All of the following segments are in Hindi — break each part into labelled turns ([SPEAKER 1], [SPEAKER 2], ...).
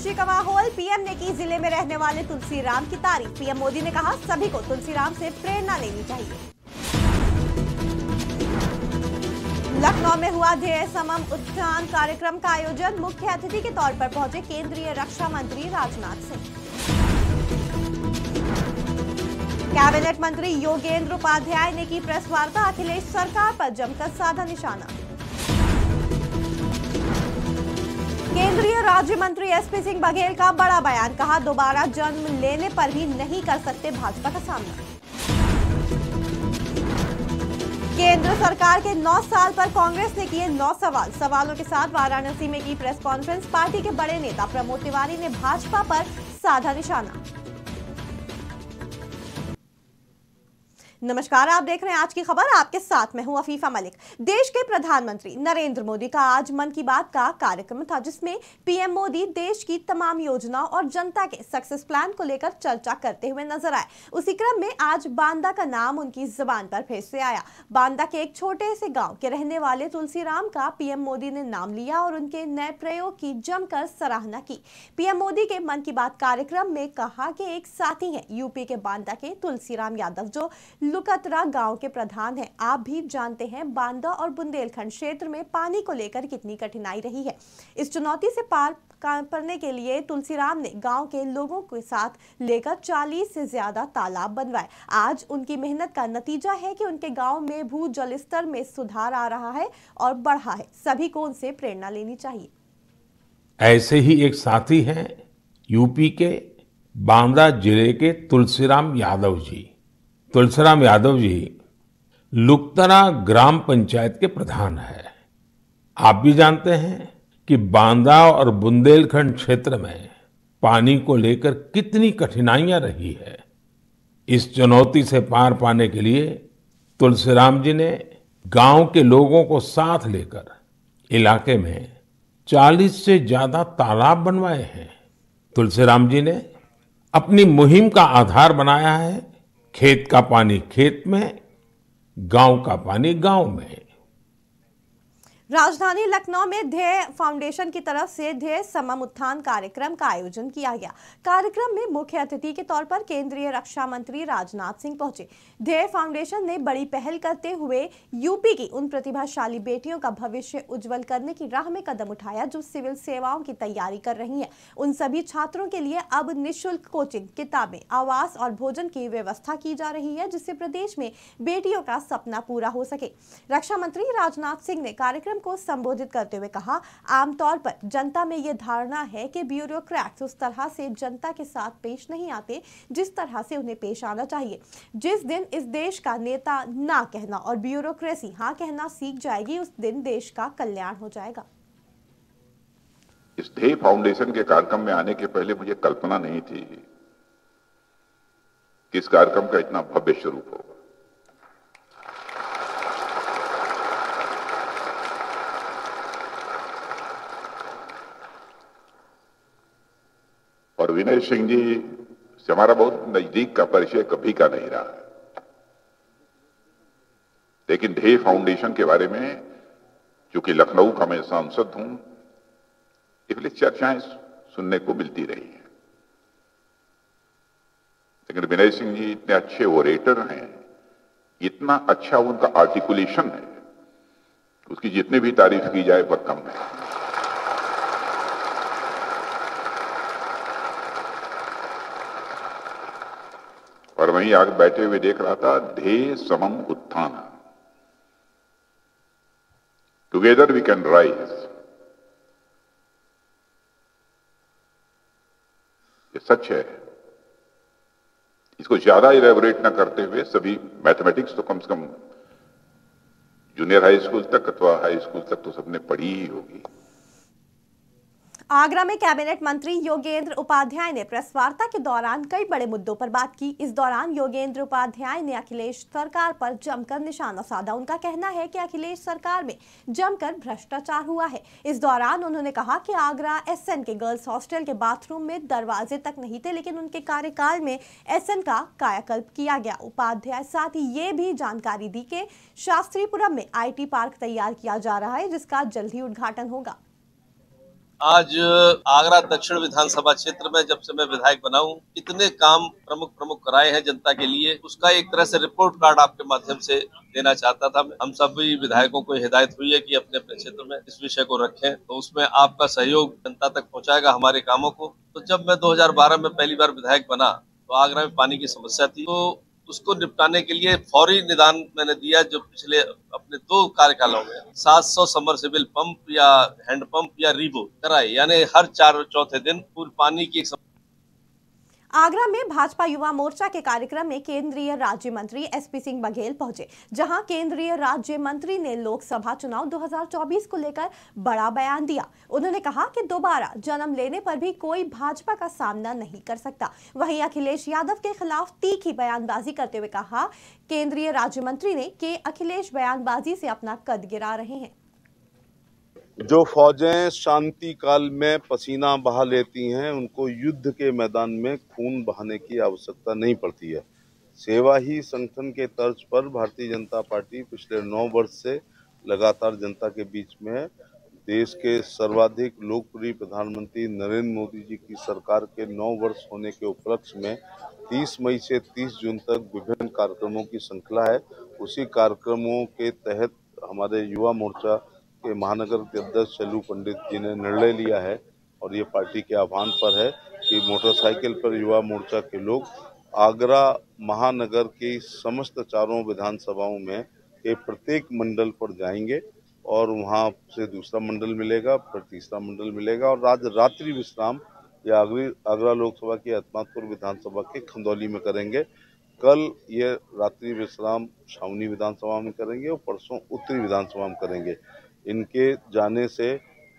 [SPEAKER 1] खुशी का माहौल, पीएम ने की जिले में रहने वाले तुलसीराम की तारीफ। पीएम मोदी ने कहा सभी को तुलसीराम से प्रेरणा लेनी चाहिए। लखनऊ में हुआ ध्येय समम उत्थान कार्यक्रम का आयोजन, मुख्य अतिथि के तौर पर पहुंचे केंद्रीय रक्षा मंत्री राजनाथ सिंह। कैबिनेट मंत्री योगेंद्र उपाध्याय ने की प्रेस वार्ता, अखिलेश सरकार पर जमकर साधा निशाना। केंद्रीय राज्य मंत्री एसपी सिंह बघेल का बड़ा बयान, कहा दोबारा जन्म लेने पर भी नहीं कर सकते भाजपा का सामना। केंद्र सरकार के 9 साल पर कांग्रेस ने किए 9 सवालों के साथ वाराणसी में की प्रेस कॉन्फ्रेंस। पार्टी के बड़े नेता प्रमोद तिवारी ने भाजपा पर साधा निशाना। नमस्कार, आप देख रहे हैं आज की खबर। आपके साथ मैं हूं अफीफा मलिक। देश के प्रधानमंत्री नरेंद्र मोदी का आज मन की बात का कार्यक्रम था, जिसमें पीएम मोदी देश की तमाम योजनाओं और जनता के सक्सेस प्लान को लेकर चर्चा करते हुए नजर आए। उसी क्रम में आज बांदा का नाम उनकी जुबान पर फिर से आया। बांदा के एक छोटे से गांव के रहने वाले तुलसीराम का पीएम मोदी ने नाम लिया और उनके नए प्रयोग की जमकर सराहना की। पीएम मोदी के मन की बात कार्यक्रम में कहा कि एक साथी हैं यूपी के बांदा के तुलसीराम यादव, जो लुकतरा गांव के प्रधान हैं। आप भी जानते हैं बांदा और बुंदेलखंड क्षेत्र में पानी को लेकर कितनी कठिनाई रही है। इस चुनौती से पार करने के लिए तुलसीराम ने गांव के लोगों के साथ लेकर 40 से ज्यादा तालाब बनवाए। आज उनकी मेहनत का नतीजा है कि उनके गांव में भू जल स्तर में सुधार आ रहा है और बढ़ा है। सभी को उनसे प्रेरणा लेनी चाहिए।
[SPEAKER 2] ऐसे ही एक साथी हैं यूपी के बांदा जिले के तुलसीराम यादव जी। तुलसीराम यादव जी लुकतरा ग्राम पंचायत के प्रधान है। आप भी जानते हैं कि बांदा और बुंदेलखंड क्षेत्र में पानी को लेकर कितनी कठिनाइयां रही है। इस चुनौती से पार पाने के लिए तुलसीराम जी ने गांव के लोगों को साथ लेकर इलाके में 40 से ज्यादा तालाब बनवाए हैं। तुलसीराम जी ने अपनी मुहिम का आधार बनाया है खेत का पानी खेत में, गांव का पानी गांव में।
[SPEAKER 1] राजधानी लखनऊ में ध्येय फाउंडेशन की तरफ से ध्येय समम उत्थान कार्यक्रम का आयोजन किया गया। कार्यक्रम में मुख्य अतिथि के तौर पर केंद्रीय रक्षा मंत्री राजनाथ सिंह पहुंचे। ध्येय फाउंडेशन ने बड़ी पहल करते हुए यूपी की उन प्रतिभाशाली बेटियों का भविष्य उज्जवल करने की राह में कदम उठाया, जो सिविल सेवाओं की तैयारी कर रही हैं। उन सभी छात्रों के लिए अब निःशुल्क कोचिंग, किताबें, आवास और भोजन की व्यवस्था की जा रही है, जिससे प्रदेश में बेटियों का सपना पूरा हो सके। रक्षा मंत्री राजनाथ सिंह ने कार्यक्रम को संबोधित करते हुए कहा, आमतौर पर जनता में यह धारणा है कि ब्यूरोक्रेट्स उस तरह से जनता के साथ पेश नहीं आते जिस तरह से उन्हें पेश आना चाहिए। जिस दिन इस देश का नेता ना कहना और ब्यूरोक्रेसी हाँ कहना सीख जाएगी, उस दिन देश का कल्याण हो जाएगा।
[SPEAKER 3] इस ध्येय फाउंडेशन के कार्यक्रम में आने के पहले मुझे कल्पना नहीं थी कि इस कार्यक्रम का इतना भव्य स्वरूप होगा। और विनय सिंह जी से हमारा बहुत नजदीक का परिचय कभी का नहीं रहा है, लेकिन ध्येय फाउंडेशन के बारे में, चूंकि लखनऊ का मैं सांसद हूं, इसलिए चर्चाएं सुनने को मिलती रही हैं। लेकिन विनय सिंह जी इतने अच्छे ओरेटर हैं, इतना अच्छा उनका आर्टिकुलेशन है, उसकी जितनी भी तारीफ की जाए वह कम है। और वहीं आगे बैठे हुए देख रहा था, ध्येय समम उत्थान, टुगेदर वी कैन राइज। ये सच है। इसको ज्यादा इलेबोरेट न करते हुए, सभी मैथमेटिक्स तो कम से कम जूनियर हाई स्कूल तक अथवा हाई स्कूल तक तो सबने पढ़ी ही होगी।
[SPEAKER 1] आगरा में कैबिनेट मंत्री योगेंद्र उपाध्याय ने प्रेस वार्ता के दौरान कई बड़े मुद्दों पर बात की। इस दौरान योगेंद्र उपाध्याय ने अखिलेश सरकार पर जमकर निशाना साधा। उनका कहना है कि अखिलेश सरकार में जमकर भ्रष्टाचार हुआ है। इस दौरान उन्होंने कहा कि आगरा एसएन के गर्ल्स हॉस्टल के बाथरूम में दरवाजे तक नहीं थे, लेकिन उनके कार्यकाल में एसएन का कायाकल्प किया गया। उपाध्याय साथ ही ये भी जानकारी दी कि शास्त्रीपुरम में IT पार्क तैयार किया जा रहा है, जिसका जल्द ही उद्घाटन होगा।
[SPEAKER 4] आज आगरा दक्षिण विधानसभा क्षेत्र में जब से मैं विधायक बना हूँ, कितने काम प्रमुख कराए हैं जनता के लिए, उसका एक तरह से रिपोर्ट कार्ड आपके माध्यम से देना चाहता था। हम सभी विधायकों को हिदायत हुई है कि अपने अपने क्षेत्र में इस विषय को रखें, तो उसमें आपका सहयोग जनता तक पहुंचाएगा हमारे कामों को। तो जब मैं 2012 में पहली बार विधायक बना तो आगरा में पानी की समस्या थी, तो उसको निपटाने के लिए फौरी निदान मैंने दिया। जो पिछले अपने 2 कार्यकालों में 700 सबमर्सिबल पंप या हैंडपंप या रीबो कराए, यानी हर 4 दिन पूरे पानी की
[SPEAKER 1] आगरा में भाजपा युवा मोर्चा के कार्यक्रम में केंद्रीय राज्य मंत्री एसपी सिंह बघेल पहुंचे, जहां केंद्रीय राज्य मंत्री ने लोकसभा चुनाव 2024 को लेकर बड़ा बयान दिया। उन्होंने कहा कि दोबारा जन्म लेने पर भी कोई भाजपा का सामना नहीं कर सकता। वहीं अखिलेश यादव के खिलाफ तीखी बयानबाजी करते हुए कहा केंद्रीय राज्य मंत्री ने कि अखिलेश बयानबाजी से अपना कद गिरा रहे हैं।
[SPEAKER 5] जो फौजें शांति काल में पसीना बहा लेती हैं, उनको युद्ध के मैदान में खून बहाने की आवश्यकता नहीं पड़ती है। सेवा ही संगठन के तर्ज पर भारतीय जनता पार्टी पिछले 9 वर्ष से लगातार जनता के बीच में देश के सर्वाधिक लोकप्रिय प्रधानमंत्री नरेंद्र मोदी जी की सरकार के 9 वर्ष होने के उपलक्ष्य में 30 मई से 30 जून तक विभिन्न कार्यक्रमों की श्रृंखला है। उसी कार्यक्रमों के तहत हमारे युवा मोर्चा के महानगर के अध्यक्ष शैलू पंडित जी ने निर्णय लिया है और ये पार्टी के आह्वान पर है कि मोटरसाइकिल पर युवा मोर्चा के लोग आगरा महानगर की समस्त 4 विधानसभाओं में के प्रत्येक मंडल पर जाएंगे और वहां से दूसरा मंडल मिलेगा, फिर तीसरा मंडल मिलेगा और आज रात्रि विश्राम या आगरा लोकसभा की अहतमादपुर विधानसभा के खंदौली में करेंगे। कल ये रात्रि विश्राम छावनी विधानसभा में करेंगे और परसों उत्तरी विधानसभा में करेंगे। इनके जाने से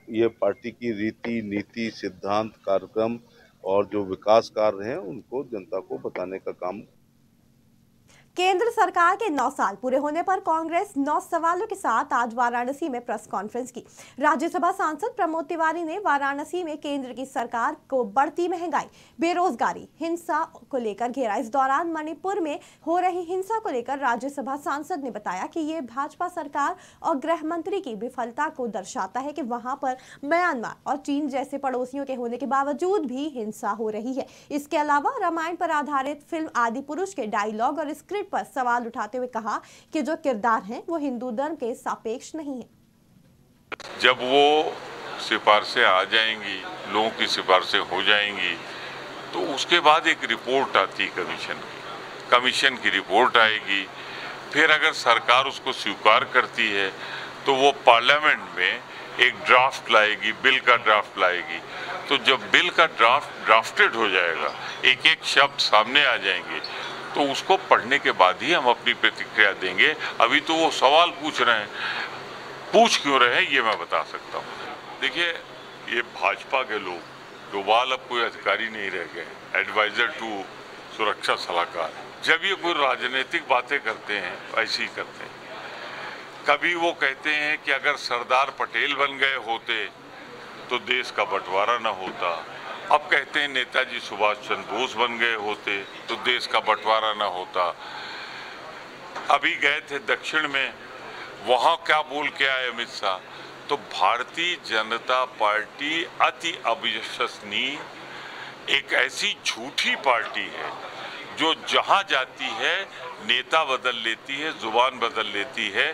[SPEAKER 5] ये पार्टी की रीति नीति सिद्धांत कार्यक्रम और जो विकास कार्य हैं उनको जनता को बताने का काम।
[SPEAKER 1] केंद्र सरकार के 9 साल पूरे होने पर कांग्रेस 9 सवालों के साथ आज वाराणसी में प्रेस कॉन्फ्रेंस की। राज्यसभा सांसद प्रमोद तिवारी ने वाराणसी में केंद्र की सरकार को बढ़ती महंगाई, बेरोजगारी, हिंसा को लेकर घेरा। इस दौरान मणिपुर में हो रही हिंसा को लेकर राज्यसभा सांसद ने बताया कि ये भाजपा सरकार और गृह मंत्री की विफलता को दर्शाता है कि वहां पर म्यांमार और चीन जैसे पड़ोसियों के होने के बावजूद भी हिंसा हो रही है। इसके अलावा रामायण पर आधारित फिल्म आदि पुरुष के डायलॉग और स्क्रिप्ट पर सवाल उठाते हुए कहा कि जो किरदार हैं वो हिंदू धर्म के सापेक्ष नहीं है।
[SPEAKER 6] जब वो सिफारिशें आ जाएंगी, लोगों की सिफारिशें हो जाएंगी, तो उसके बाद एक रिपोर्ट आती है कमीशन की रिपोर्ट आएगी। फिर अगर सरकार उसको स्वीकार करती है तो वो पार्लियामेंट में एक ड्राफ्ट लाएगी, बिल का ड्राफ्ट लाएगी। तो जब बिल का ड्राफ्टेड हो जाएगा, एक एक शब्द सामने आ जाएंगे, तो उसको पढ़ने के बाद ही हम अपनी प्रतिक्रिया देंगे। अभी तो वो सवाल पूछ रहे हैं, पूछ क्यों रहे हैं ये मैं बता सकता हूँ। देखिए, ये भाजपा के लोग डोभाल अब कोई अधिकारी नहीं रह गए, एडवाइजर टू सुरक्षा सलाहकार। जब ये कोई राजनीतिक बातें करते हैं ऐसे ही करते हैं। कभी वो कहते हैं कि अगर सरदार पटेल बन गए होते तो देश का बंटवारा न होता। अब कहते हैं नेताजी सुभाष चंद्र बोस बन गए होते तो देश का बंटवारा न होता। अभी गए थे दक्षिण में, वहाँ क्या बोल के आए अमित शाह। तो भारतीय जनता पार्टी अति अविश्वसनीय एक ऐसी झूठी पार्टी है जो जहाँ जाती है नेता बदल लेती है, जुबान बदल लेती है।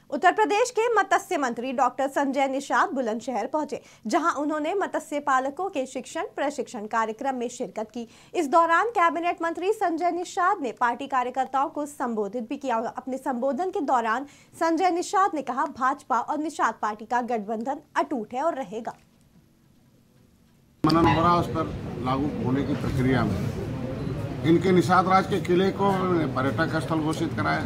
[SPEAKER 1] उत्तर प्रदेश के मत्स्य मंत्री डॉक्टर संजय निषाद बुलंदशहर पहुंचे, जहां उन्होंने मत्स्य पालकों के शिक्षण प्रशिक्षण कार्यक्रम में शिरकत की। इस दौरान कैबिनेट मंत्री संजय निषाद ने पार्टी कार्यकर्ताओं को संबोधित भी किया। अपने संबोधन के दौरान संजय निषाद ने कहा, भाजपा और निषाद पार्टी का गठबंधन अटूट है और रहेगा।
[SPEAKER 7] मनन हो रहा उस पर लागू होने की प्रक्रिया में इनके निषाद राज के किले को पर्यटक स्थल घोषित कराया।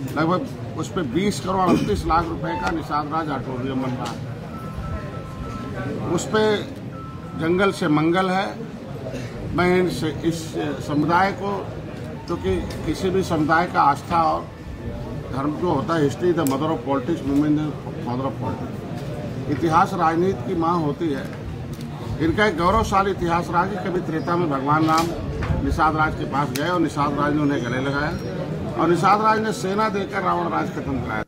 [SPEAKER 7] लगभग उस पर 20 करोड़ 38 लाख रुपए का निषाद राज ऑडिटोरियम बन रहा है। उस पर जंगल से मंगल है। मैं इस समुदाय को, क्योंकि किसी भी समुदाय का आस्था और धर्म जो होता है, history the mother of politics, women the father of politics, इतिहास राजनीति की माँ होती है। इनका एक गौरवशाली इतिहास रहा कि कभी त्रेता में भगवान राम निषाद राज के पास गए और निषाद राज ने उन्हें गले लगाया और निषाद राज ने सेना देकर रावण राज खत्म कराया।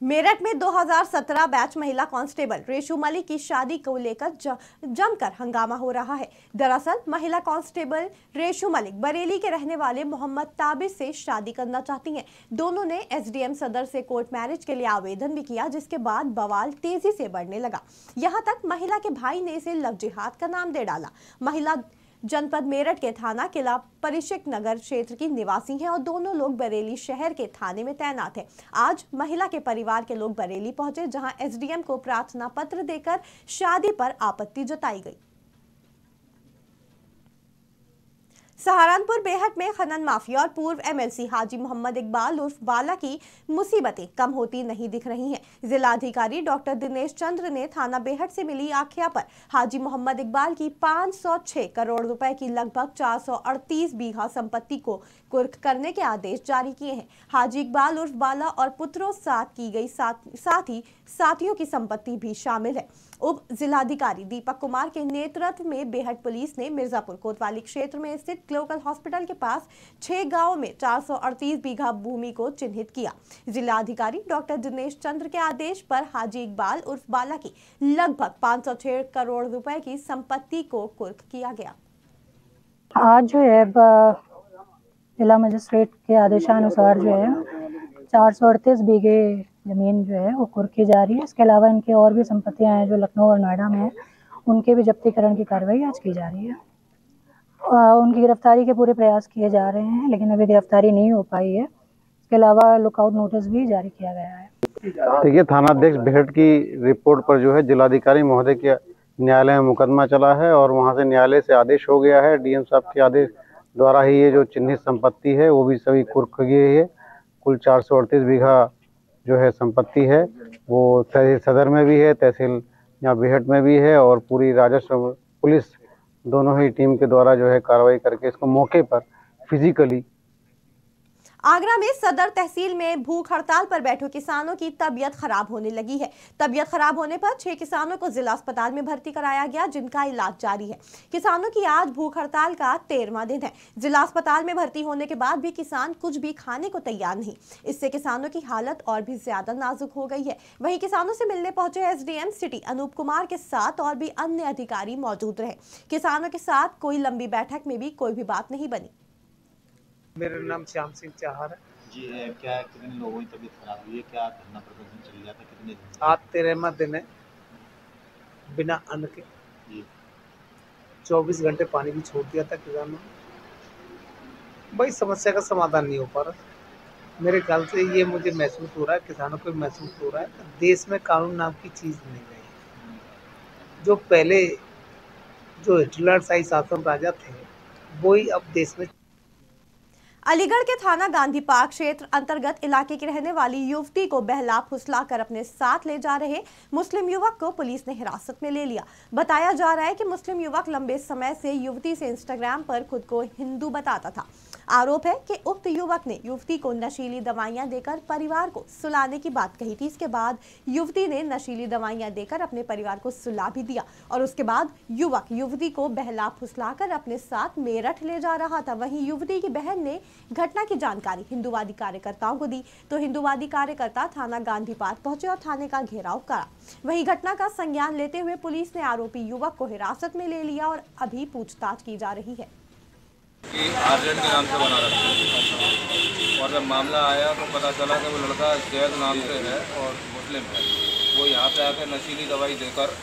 [SPEAKER 1] मेरठ में 2017 बैच महिला कांस्टेबल रेशू मलिक की शादी को लेकर जमकर हंगामा हो रहा है। दरअसल महिला कांस्टेबल रेशू मलिक बरेली के रहने वाले मोहम्मद ताबिर से शादी करना चाहती हैं। दोनों ने एसडीएम सदर से कोर्ट मैरिज के लिए आवेदन भी किया, जिसके बाद बवाल तेजी से बढ़ने लगा। यहां तक महिला के भाई ने इसे लव जिहाद का नाम दे डाला। महिला जनपद मेरठ के थाना किला परिषद नगर क्षेत्र की निवासी हैं और दोनों लोग बरेली शहर के थाने में तैनात हैं। आज महिला के परिवार के लोग बरेली पहुंचे, जहां एसडीएम को प्रार्थना पत्र देकर शादी पर आपत्ति जताई गई। सहारनपुर बेहट में खनन माफिया और पूर्व एमएलसी हाजी मोहम्मद इकबाल उर्फ बाला की मुसीबतें कम होती नहीं दिख रही हैं। जिलाधिकारी डॉक्टर दिनेश चंद्र ने थाना बेहट से मिली आख्या पर हाजी मोहम्मद इकबाल की 506 करोड़ रुपए की लगभग 438 बीघा संपत्ति को कुर्क करने के आदेश जारी किए हैं। हाजी इकबाल उर्फ बाला और पुत्रों साथ की गई साथ ही साथियों की संपत्ति भी शामिल है। उप जिलाधिकारी दीपक कुमार के नेतृत्व में बेहट पुलिस ने मिर्जापुर कोतवाली क्षेत्र में स्थित लोकल हॉस्पिटल के पास 6 गांवों में 438 बीघा भूमि को चिन्हित किया। जिलाधिकारी डॉक्टर दिनेश चंद्र के आदेश पर हाजी इकबाल उर्फ बाला की लगभग 506 करोड़ रुपए की संपत्ति को कुर्क किया गया।
[SPEAKER 8] आज जो है जिला मजिस्ट्रेट के आदेशानुसार जो है 438 बीघे जमीन जो है वो कुर्क की जा रही है। इसके अलावा इनकी और भी संपत्तियां हैं जो लखनऊ और नोएडा में है, उनके भी जब्तीकरण की कार्रवाई आज की जा रही है। उनकी गिरफ्तारी के पूरे प्रयास किए जा रहे हैं, लेकिन अभी गिरफ्तारी नहीं हो पाई है। इसके अलावा लुकआउट नोटिस भी जारी किया गया है।
[SPEAKER 9] देखिए, थानाध्यक्ष बेहट की रिपोर्ट पर जो है जिलाधिकारी महोदय के न्यायालय में मुकदमा चला है और वहां से न्यायालय से आदेश हो गया है। डीएम साहब के आदेश द्वारा ही ये जो चिन्हित संपत्ति है वो भी सभी कुर्क की गई है। कुल 438 बीघा जो है संपत्ति है वो तहसील सदर में भी है, तहसील यहाँ बेहट में भी है और पूरी राजस्व पुलिस दोनों ही टीम के द्वारा जो है कार्रवाई करके इसको मौके पर फिजिकली।
[SPEAKER 1] आगरा में सदर तहसील में भूख हड़ताल पर बैठे किसानों की तबीयत खराब होने लगी है। तबीयत खराब होने पर 6 किसानों को जिला अस्पताल में भर्ती कराया गया, जिनका इलाज जारी है। किसानों की आज भूख हड़ताल का 13वां दिन है। जिला अस्पताल में भर्ती होने के बाद भी किसान कुछ भी खाने को तैयार नहीं। इससे किसानों की हालत और भी ज्यादा नाजुक हो गई है। वहीं किसानों से मिलने पहुंचे एसडीएम सिटी अनूप कुमार के साथ और भी अन्य अधिकारी मौजूद रहे। किसानों के साथ कोई लंबी बैठक में भी कोई भी बात नहीं बनी।
[SPEAKER 10] मेरा नाम श्याम सिंह चाहर है
[SPEAKER 11] जी। क्या कितने लोगों की तबीयत खराब हुई है? क्या धरना प्रदर्शन चल रहा था? कितने दिन?
[SPEAKER 10] आज 13वां दिन है। बिना अन्न के 24 घंटे पानी भी छोड़ दिया था किसानों ने। भाई समस्या का समाधान नहीं हो पा रहा। मेरे ख्याल से ये मुझे महसूस हो रहा है, किसानों को महसूस हो रहा है, देश में कानून नाम की चीज़ नहीं रही। जो पहले जो हिटलरशाही शासन राजा थे वो ही अब देश में।
[SPEAKER 1] अलीगढ़ के थाना गांधी पार्क क्षेत्र अंतर्गत इलाके की रहने वाली युवती को बहला फुसला कर अपने साथ ले जा रहे मुस्लिम युवक को पुलिस ने हिरासत में ले लिया। बताया जा रहा है कि मुस्लिम युवक लंबे समय से युवती से इंस्टाग्राम पर खुद को हिंदू बताता था। आरोप है कि उक्त युवक ने युवती को नशीली दवाइयां देकर परिवार को सुलाने की बात कही थी। इसके बाद युवती ने नशीली दवाइयां देकर अपने परिवार को सुला भी दिया और उसके बाद युवक युवती को बहला फुसलाकर अपने साथ मेरठ ले जा रहा था। वहीं युवती की बहन ने घटना की जानकारी हिंदूवादी कार्यकर्ताओं को दी तो हिंदूवादी कार्यकर्ता थाना गांधी पार्क पहुंचे और थाने का घेराव करा। वहीं घटना का संज्ञान लेते हुए पुलिस ने आरोपी युवक को हिरासत में ले लिया और अभी पूछताछ की जा रही है।
[SPEAKER 4] कि आर्यन के नाम से बना रखा और जब मामला आया तो पता चला कि वो लड़का जैद नाम से है और मुस्लिम है। वो यहाँ पे आकर नशीली दवाई देकर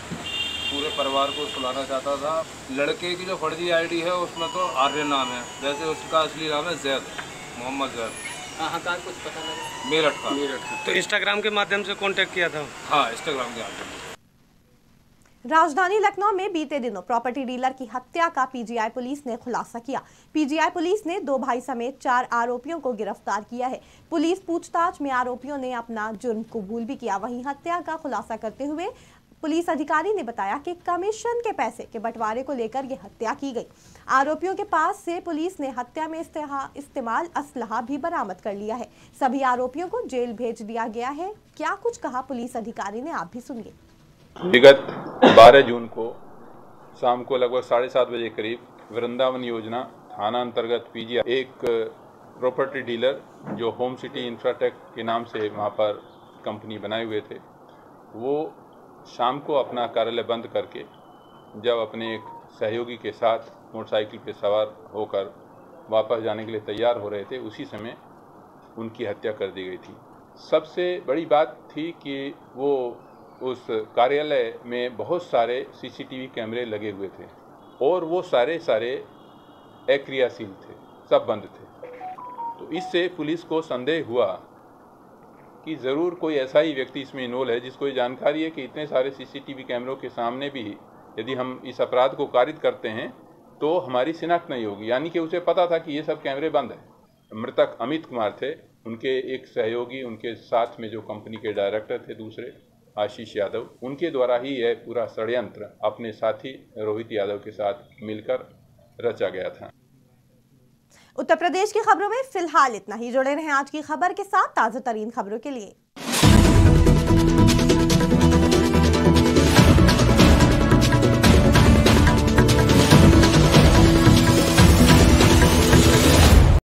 [SPEAKER 4] पूरे परिवार को सुलाना चाहता था। लड़के की जो फर्जी आईडी है उसमें तो आर्यन नाम है, जैसे उसका असली नाम है जैद, मोहम्मद जैद।
[SPEAKER 10] हाँ, कुछ पता लगा?
[SPEAKER 4] मेरठ का।
[SPEAKER 10] तो इंस्टाग्राम के माध्यम से कांटेक्ट किया था?
[SPEAKER 4] हाँ, इंस्टाग्राम के माध्यम से।
[SPEAKER 1] राजधानी लखनऊ में बीते दिनों प्रॉपर्टी डीलर की हत्या का पीजीआई पुलिस ने खुलासा किया। पीजीआई पुलिस ने 2 भाई समेत 4 आरोपियों को गिरफ्तार किया है। पुलिस पूछताछ में आरोपियों ने अपना जुर्म कबूल भी किया। वहीं हत्या का खुलासा करते हुए पुलिस अधिकारी ने बताया कि कमीशन के पैसे के बंटवारे को लेकर यह हत्या की गई। आरोपियों के पास से पुलिस ने हत्या में इस्तेमाल असलहा भी बरामद कर लिया है। सभी आरोपियों को जेल भेज दिया गया है। क्या कुछ कहा पुलिस अधिकारी ने, आप भी सुनिए।
[SPEAKER 12] विगत 12 जून को शाम को लगभग 7:30 बजे करीब वृंदावन योजना थाना अंतर्गत पीजीआई एक प्रॉपर्टी डीलर जो होम सिटी इंफ्राटेक के नाम से वहां पर कंपनी बनाए हुए थे, वो शाम को अपना कार्यालय बंद करके जब अपने एक सहयोगी के साथ मोटरसाइकिल पर सवार होकर वापस जाने के लिए तैयार हो रहे थे, उसी समय उनकी हत्या कर दी गई थी। सबसे बड़ी बात थी कि वो उस कार्यालय में बहुत सारे सीसीटीवी कैमरे लगे हुए थे और वो सारे अक्रियाशील थे, सब बंद थे। तो इससे पुलिस को संदेह हुआ कि ज़रूर कोई ऐसा ही व्यक्ति इसमें इन्वॉल्व है जिसको ये जानकारी है कि इतने सारे सीसीटीवी कैमरों के सामने भी यदि हम इस अपराध को कारित करते हैं तो हमारी शिनाख्त नहीं होगी, यानी कि उसे पता था कि ये सब कैमरे बंद हैं। मृतक अमित कुमार थे, उनके एक सहयोगी, उनके साथ में जो कंपनी के डायरेक्टर थे दूसरे आशीष यादव, उनके द्वारा ही यह पूरा षड्यंत्र अपने साथी रोहित यादव के साथ मिलकर रचा गया था।
[SPEAKER 1] उत्तर प्रदेश की खबरों में फिलहाल इतना ही। जुड़े रहें आज की खबर के साथ ताज़ा तरीन खबरों के लिए।